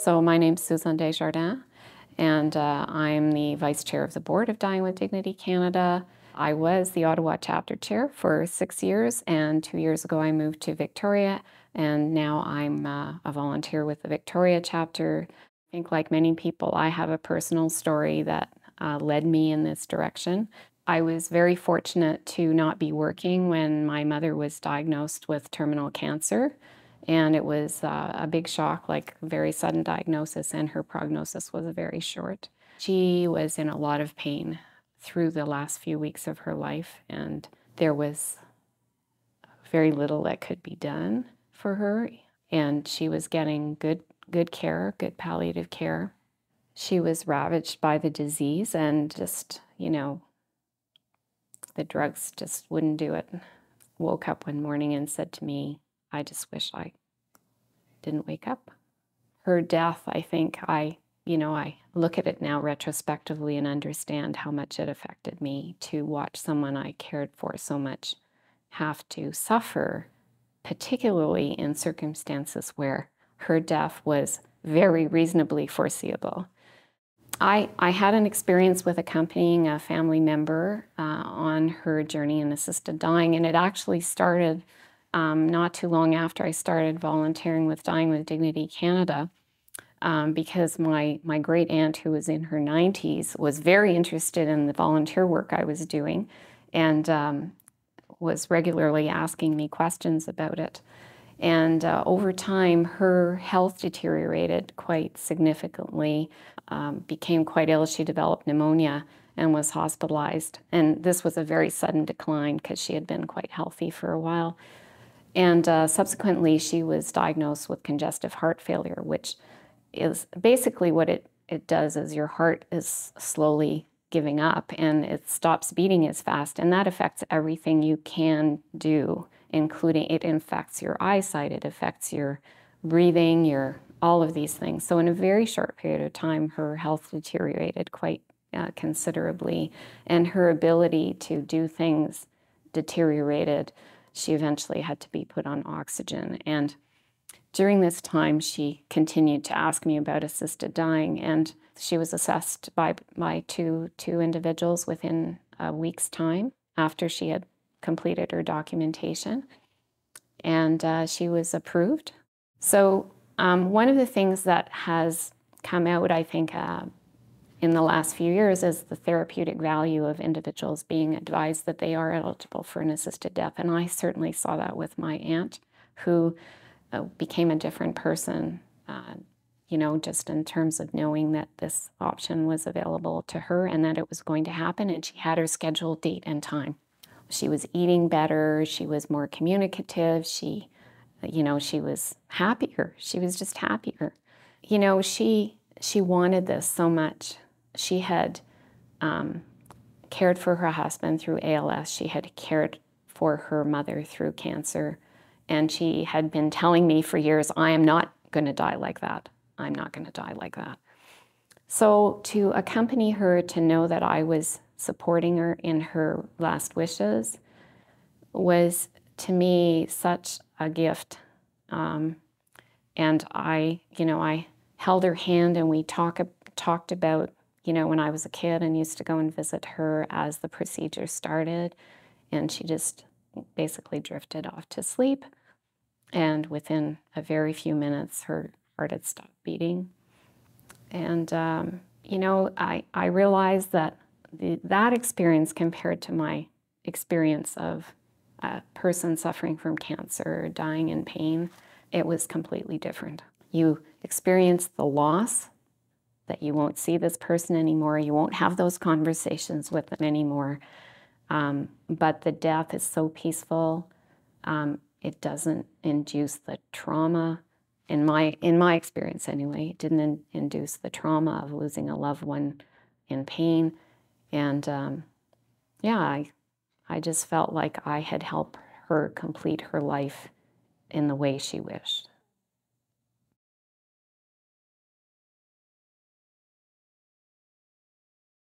So my name's Susan Desjardins, and I'm the Vice Chair of the Board of Dying with Dignity Canada. I was the Ottawa Chapter Chair for 6 years, and 2 years ago I moved to Victoria, and now I'm a volunteer with the Victoria Chapter. I think, like many people, I have a personal story that led me in this direction. I was very fortunate to not be working when my mother was diagnosed with terminal cancer. And it was a big shock, like a very sudden diagnosis, and her prognosis was very short. She was in a lot of pain through the last few weeks of her life, and there was very little that could be done for her. And she was getting good care, good palliative care. She was ravaged by the disease, and just, the drugs just wouldn't do it. Woke up one morning and said to me, "I just wish I didn't wake up." Her death, I think I look at it now retrospectively and understand how much it affected me to watch someone I cared for so much have to suffer, particularly in circumstances where her death was very reasonably foreseeable. I had an experience with accompanying a family member on her journey in assisted dying, and it actually started not too long after I started volunteering with Dying with Dignity Canada, because my great aunt, who was in her 90s, was very interested in the volunteer work I was doing, and was regularly asking me questions about it. And over time, her health deteriorated quite significantly, became quite ill. She developed pneumonia and was hospitalized. And this was a very sudden decline because she had been quite healthy for a while. And subsequently, she was diagnosed with congestive heart failure, which is basically what it does is your heart is slowly giving up and it stops beating as fast. And that affects everything you can do, including it affects your eyesight, it affects your breathing, all of these things. So in a very short period of time, her health deteriorated quite considerably, and her ability to do things deteriorated. She eventually had to be put on oxygen. And during this time, she continued to ask me about assisted dying, and she was assessed by two individuals within a week's time after she had completed her documentation, and she was approved. So one of the things that has come out, I think, in the last few years is the therapeutic value of individuals being advised that they are eligible for an assisted death. And I certainly saw that with my aunt, who became a different person, just in terms of knowing that this option was available to her and that it was going to happen, and she had her scheduled date and time. She was eating better, she was more communicative, she was happier. She was just happier. She wanted this so much. She had cared for her husband through ALS. She had cared for her mother through cancer. And she had been telling me for years, "I am not going to die like that. I'm not going to die like that." So to accompany her, to know that I was supporting her in her last wishes was, to me, such a gift. And I held her hand, and we talked about, when I was a kid and used to go and visit her as the procedure started, and she just basically drifted off to sleep. And within a very few minutes, her heart had stopped beating. And, I realized that that experience compared to my experience of a person suffering from cancer, dying in pain, it was completely different. You experience the loss, that you won't see this person anymore, you won't have those conversations with them anymore, but the death is so peaceful. It doesn't induce the trauma, in my experience anyway. It didn't induce the trauma of losing a loved one in pain. And I just felt like I had helped her complete her life in the way she wished.